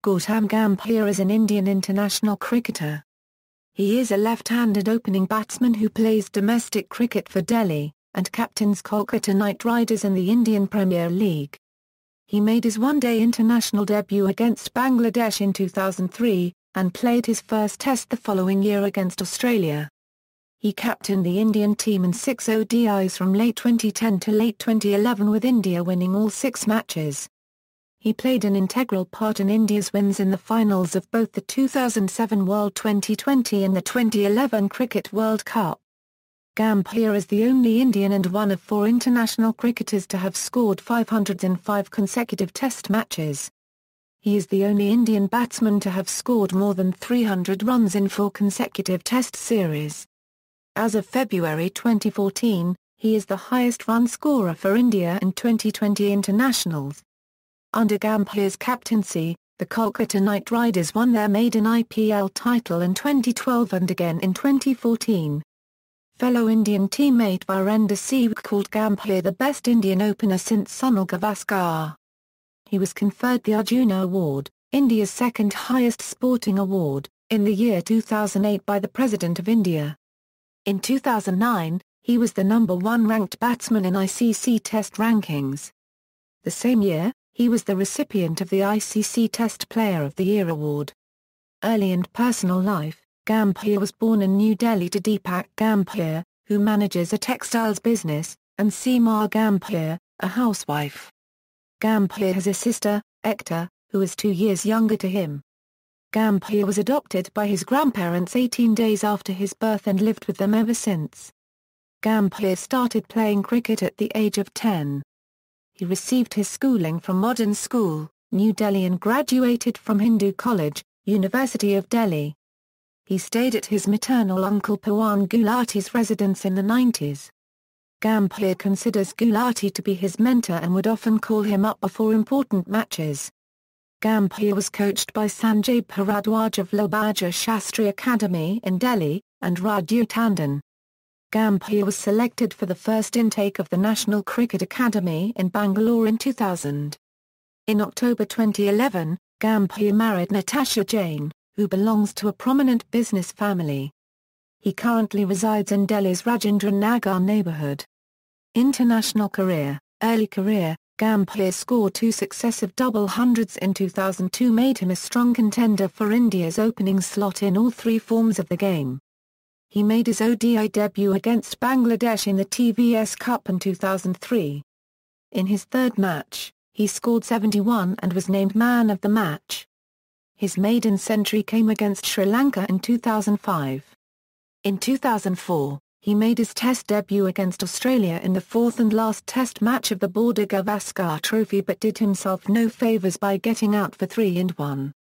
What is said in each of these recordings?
Gautam Gambhir is an Indian international cricketer. He is a left-handed opening batsman who plays domestic cricket for Delhi, and captains Kolkata Knight Riders in the Indian Premier League. He made his one-day international debut against Bangladesh in 2003, and played his first test the following year against Australia. He captained the Indian team in 6 ODIs from late 2010 to late 2011 with India winning all 6 matches. He played an integral part in India's wins in the finals of both the 2007 World T20 and the 2011 Cricket World Cup. Gambhir is the only Indian and one of 4 international cricketers to have scored 500s in 5 consecutive Test matches. He is the only Indian batsman to have scored more than 300 runs in 4 consecutive Test series. As of February 2014, he is the highest run scorer for India in 2020 internationals. Under Gambhir's captaincy, the Kolkata Knight Riders won their maiden IPL title in 2012 and again in 2014. Fellow Indian teammate Virender Sehwag called Gambhir the best Indian opener since Sunil Gavaskar. He was conferred the Arjuna Award, India's second highest sporting award, in the year 2008 by the President of India. In 2009, he was the number 1 ranked batsman in ICC Test rankings. The same year, he was the recipient of the ICC Test Player of the Year award. Early and personal life, Gambhir was born in New Delhi to Deepak Gambhir, who manages a textiles business, and Seema Gambhir, a housewife. Gambhir has a sister, Ekta, who is 2 years younger to him. Gambhir was adopted by his grandparents 18 days after his birth and lived with them ever since. Gambhir started playing cricket at the age of 10. He received his schooling from Modern School, New Delhi and graduated from Hindu College, University of Delhi. He stayed at his maternal uncle Pawan Gulati's residence in the 90s. Gambhir considers Gulati to be his mentor and would often call him up before important matches. Gambhir was coached by Sanjay Bharadwaj of Lal Bahadur Shastri Academy in Delhi, and Raju Tandon. Gambhir was selected for the first intake of the National Cricket Academy in Bangalore in 2000. In October 2011, Gambhir married Natasha Jain, who belongs to a prominent business family. He currently resides in Delhi's Rajendra Nagar neighbourhood. International career. Early career, Gambhir scored 2 successive double hundreds in 2002 made him a strong contender for India's opening slot in all 3 forms of the game. He made his ODI debut against Bangladesh in the TVS Cup in 2003. In his 3rd match, he scored 71 and was named man of the match. His maiden century came against Sri Lanka in 2005. In 2004, he made his Test debut against Australia in the 4th and last Test match of the Border Gavaskar Trophy but did himself no favours by getting out for 3-1.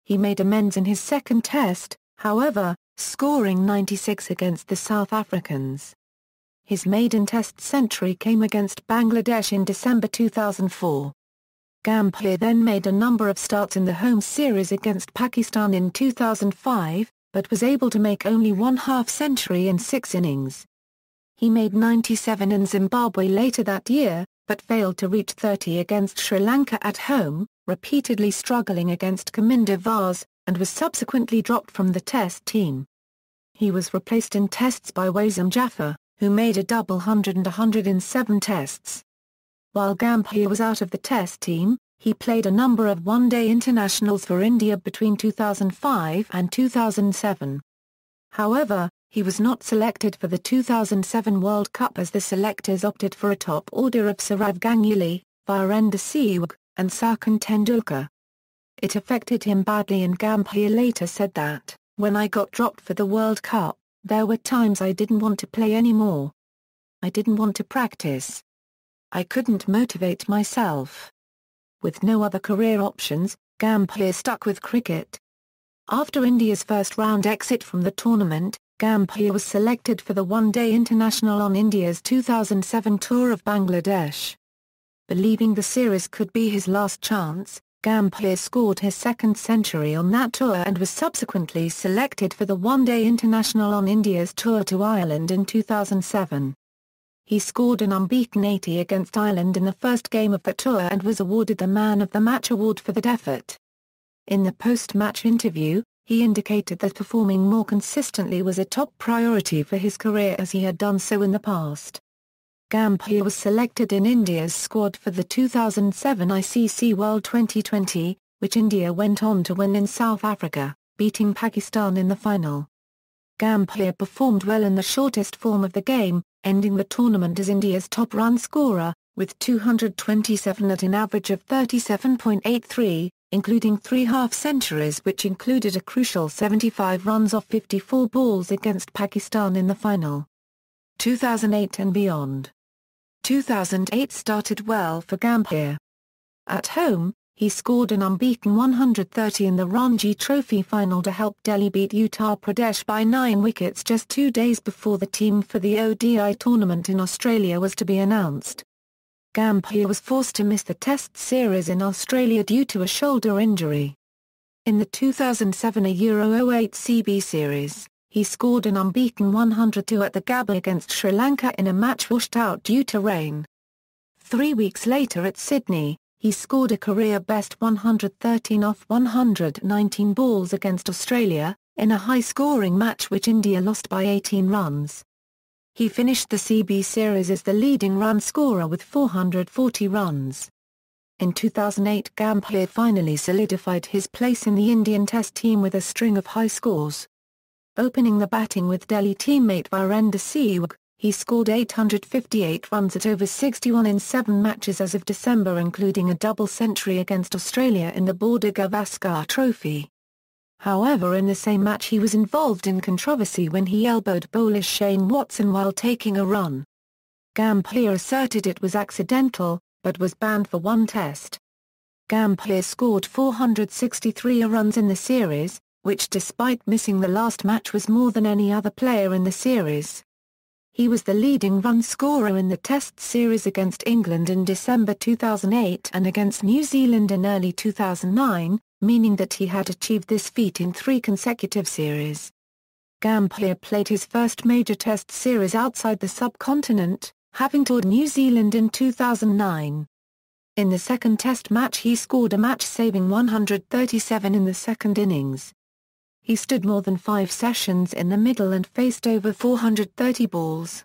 He made amends in his 2nd Test, however, scoring 96 against the South Africans. His maiden Test century came against Bangladesh in December 2004. Gambhir then made a number of starts in the home series against Pakistan in 2005, but was able to make only 1 half-century in 6 innings. He made 97 in Zimbabwe later that year, but failed to reach 30 against Sri Lanka at home, repeatedly struggling against Kaminda Vaz, and was subsequently dropped from the Test team. He was replaced in Tests by Wasim Jaffer, who made a double hundred and 100 in 7 Tests. While Gambhir was out of the Test team, he played a number of one-day internationals for India between 2005 and 2007. However, he was not selected for the 2007 World Cup as the selectors opted for a top order of Sourav Ganguly, Virender Sehwag, and Sachin Tendulkar. It affected him badly and Gambhir later said that, "When I got dropped for the World Cup, there were times I didn't want to play anymore. I didn't want to practice. I couldn't motivate myself." With no other career options, Gambhir stuck with cricket. After India's first-round exit from the tournament, Gambhir was selected for the one-day international on India's 2007 tour of Bangladesh. Believing the series could be his last chance, Gambhir scored his 2nd century on that tour and was subsequently selected for the one-day international on India's tour to Ireland in 2007. He scored an unbeaten 80 against Ireland in the first game of the tour and was awarded the Man of the Match award for that effort. In the post-match interview, he indicated that performing more consistently was a top priority for his career as he had done so in the past. Gambhir was selected in India's squad for the 2007 ICC World T20, which India went on to win in South Africa, beating Pakistan in the final. Gambhir performed well in the shortest form of the game, ending the tournament as India's top run scorer, with 227 at an average of 37.83, including 3 half-centuries which included a crucial 75 runs off 54 balls against Pakistan in the final. 2008 and beyond. 2008 started well for Gambhir. At home, he scored an unbeaten 130 in the Ranji Trophy final to help Delhi beat Uttar Pradesh by 9 wickets just 2 days before the team for the ODI tournament in Australia was to be announced. Gambhir was forced to miss the Test series in Australia due to a shoulder injury. In the 2007 Euro 08 CB series, he scored an unbeaten 102 at the Gabba against Sri Lanka in a match washed out due to rain. 3 weeks later at Sydney, he scored a career-best 113 off 119 balls against Australia, in a high-scoring match which India lost by 18 runs. He finished the CB series as the leading run scorer with 440 runs. In 2008 Gambhir finally solidified his place in the Indian Test team with a string of high scores. Opening the batting with Delhi teammate Virender Sehwag, he scored 858 runs at over 61 in 7 matches as of December, including a double century against Australia in the Border Gavaskar Trophy. However, in the same match he was involved in controversy when he elbowed bowler Shane Watson while taking a run. Gambhir asserted it was accidental, but was banned for 1 test. Gambhir scored 463 runs in the series, which despite missing the last match was more than any other player in the series. He was the leading run scorer in the Test series against England in December 2008 and against New Zealand in early 2009, meaning that he had achieved this feat in 3 consecutive series. Gambhir played his first major Test series outside the subcontinent, having toured New Zealand in 2009. In the second Test match he scored a match-saving 137 in the second innings. He stood more than 5 sessions in the middle and faced over 430 balls.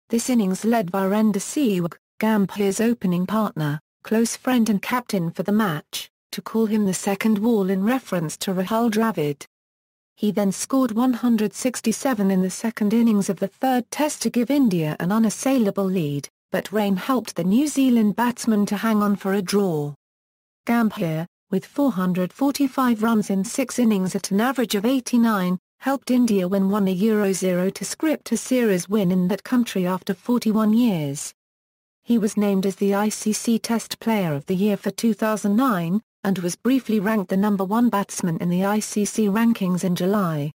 This innings led Virender Sehwag, Gambhir's opening partner, close friend and captain for the match, to call him the second wall in reference to Rahul Dravid. He then scored 167 in the second innings of the third Test to give India an unassailable lead, but rain helped the New Zealand batsmen to hang on for a draw. Gambhir, with 445 runs in 6 innings at an average of 89, helped India win 1 Euro to script a series win in that country after 41 years. He was named as the ICC Test Player of the Year for 2009, and was briefly ranked the number 1 batsman in the ICC rankings in July.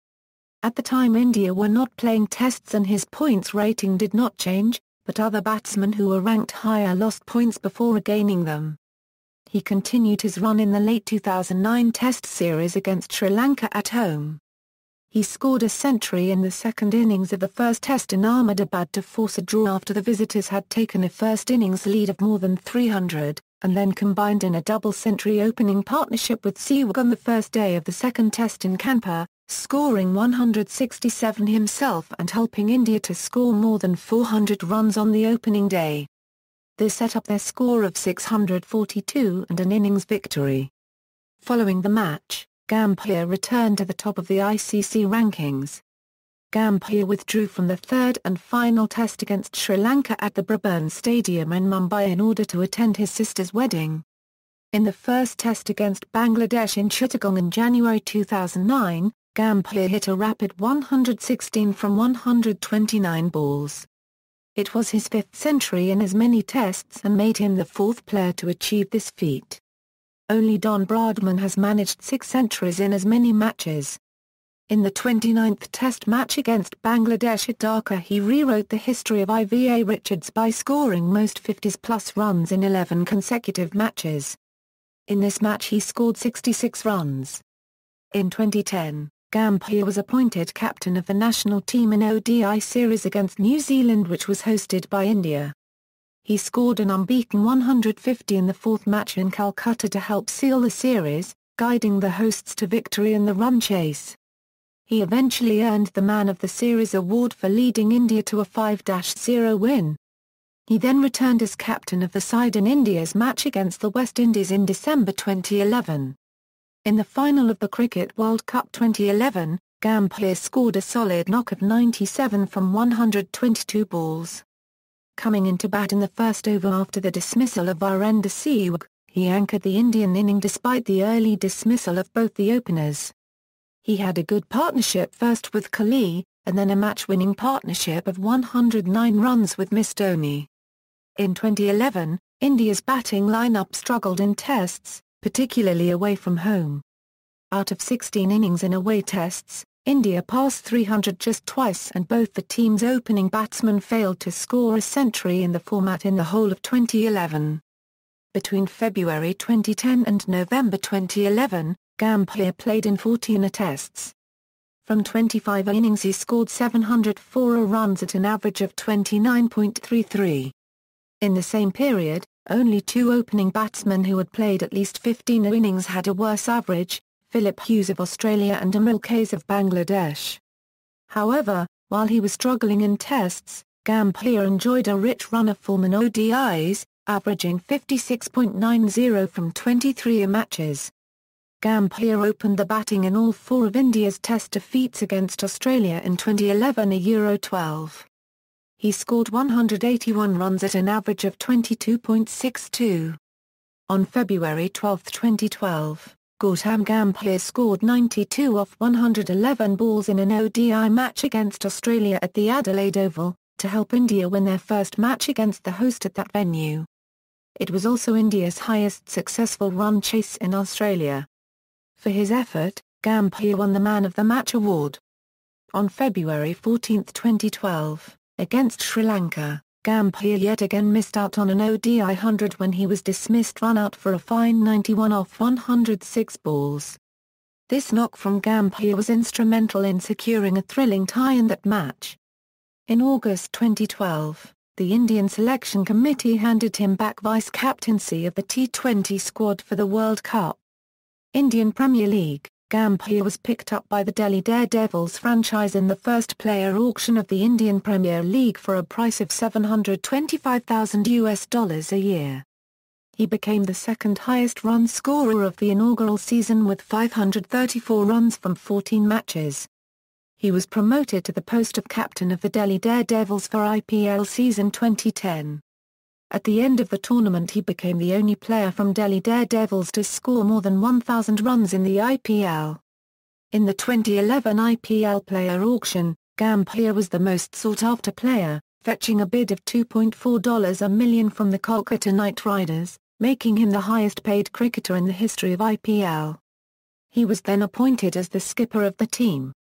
At the time India were not playing tests and his points rating did not change, but other batsmen who were ranked higher lost points before regaining them. He continued his run in the late 2009 Test series against Sri Lanka at home. He scored a century in the second innings of the first Test in Ahmedabad to force a draw after the visitors had taken a first innings lead of more than 300, and then combined in a double-century opening partnership with Sehwag on the first day of the second Test in Kanpur, scoring 167 himself and helping India to score more than 400 runs on the opening day. This set up their score of 642 and an innings victory. Following the match, Gambhir returned to the top of the ICC rankings. Gambhir withdrew from the third and final Test against Sri Lanka at the Brabourne Stadium in Mumbai in order to attend his sister's wedding. In the first Test against Bangladesh in Chittagong in January 2009, Gambhir hit a rapid 116 from 129 balls. It was his 5th century in as many Tests and made him the 4th player to achieve this feat. Only Don Bradman has managed 6 centuries in as many matches. In the 29th Test match against Bangladesh at Dhaka he rewrote the history of IVA Richards by scoring most 50s-plus runs in 11 consecutive matches. In this match he scored 66 runs. In 2010, Gambhir was appointed captain of the national team in ODI series against New Zealand which was hosted by India. He scored an unbeaten 150 in the 4th match in Calcutta to help seal the series, guiding the hosts to victory in the run chase. He eventually earned the Man of the Series award for leading India to a 5-0 win. He then returned as captain of the side in India's match against the West Indies in December 2011. In the final of the Cricket World Cup 2011, Gambhir scored a solid knock of 97 from 122 balls. Coming into bat in the first over after the dismissal of Virender Sehwag, he anchored the Indian inning despite the early dismissal of both the openers. He had a good partnership first with Kohli, and then a match-winning partnership of 109 runs with Miss Dhoni. In 2011, India's batting lineup struggled in tests, particularly away from home. Out of 16 innings in away tests, India passed 300 just twice and both the team's opening batsmen failed to score a century in the format in the whole of 2011. Between February 2010 and November 2011, Gambhir played in 14 tests. From 25 innings he scored 704 runs at an average of 29.33. In the same period, only two opening batsmen who had played at least 15 innings had a worse average, Philip Hughes of Australia and Imrul Kayes of Bangladesh. However, while he was struggling in tests, Gambhir enjoyed a rich run of form in ODIs, averaging 56.90 from 23 matches. Gambhir opened the batting in all four of India's test defeats against Australia in 2011 and Euro 12. He scored 181 runs at an average of 22.62. On February 12, 2012, Gautam Gambhir scored 92 off 111 balls in an ODI match against Australia at the Adelaide Oval, to help India win their first match against the host at that venue. It was also India's highest successful run chase in Australia. For his effort, Gambhir won the Man of the Match award. On February 14, 2012, against Sri Lanka, Gambhir yet again missed out on an ODI 100 when he was dismissed run-out for a fine 91 off 106 balls. This knock from Gambhir was instrumental in securing a thrilling tie in that match. In August 2012, the Indian selection committee handed him back vice-captaincy of the T20 squad for the World Cup. Indian Premier League, Gambhir was picked up by the Delhi Daredevils franchise in the first player auction of the Indian Premier League for a price of $725,000 a year. He became the second highest run scorer of the inaugural season with 534 runs from 14 matches. He was promoted to the post of captain of the Delhi Daredevils for IPL season 2010. At the end of the tournament he became the only player from Delhi Daredevils to score more than 1,000 runs in the IPL. In the 2011 IPL player auction, Gambhir was the most sought-after player, fetching a bid of $2.4 a million from the Kolkata Knight Riders, making him the highest-paid cricketer in the history of IPL. He was then appointed as the skipper of the team.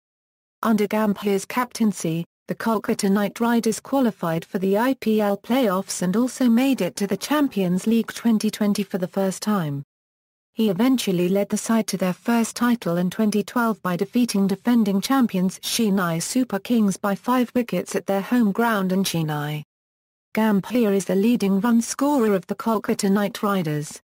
Under Gambhir's captaincy, the Kolkata Knight Riders qualified for the IPL playoffs and also made it to the Champions League 2020 for the first time. He eventually led the side to their first title in 2012 by defeating defending champions Chennai Super Kings by 5 wickets at their home ground in Chennai. Gambhir is the leading run scorer of the Kolkata Knight Riders.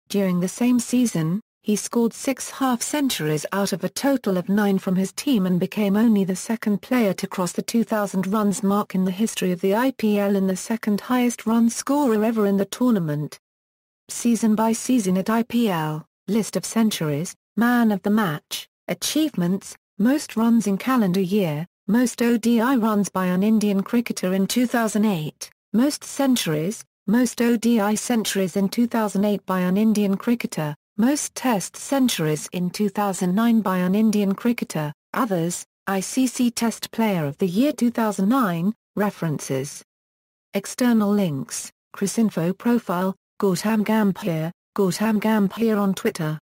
During the same season, he scored 6 half-centuries out of a total of 9 from his team and became only the second player to cross the 2,000 runs mark in the history of the IPL and the second highest run scorer ever in the tournament. Season by season at IPL, list of centuries, man of the match, achievements, most runs in calendar year, most ODI runs by an Indian cricketer in 2008, most centuries, most ODI centuries in 2008 by an Indian cricketer, most Test centuries in 2009 by an Indian cricketer, others, ICC Test Player of the Year 2009, references. External links, Cricinfo profile, Gautam Gambhir on Twitter.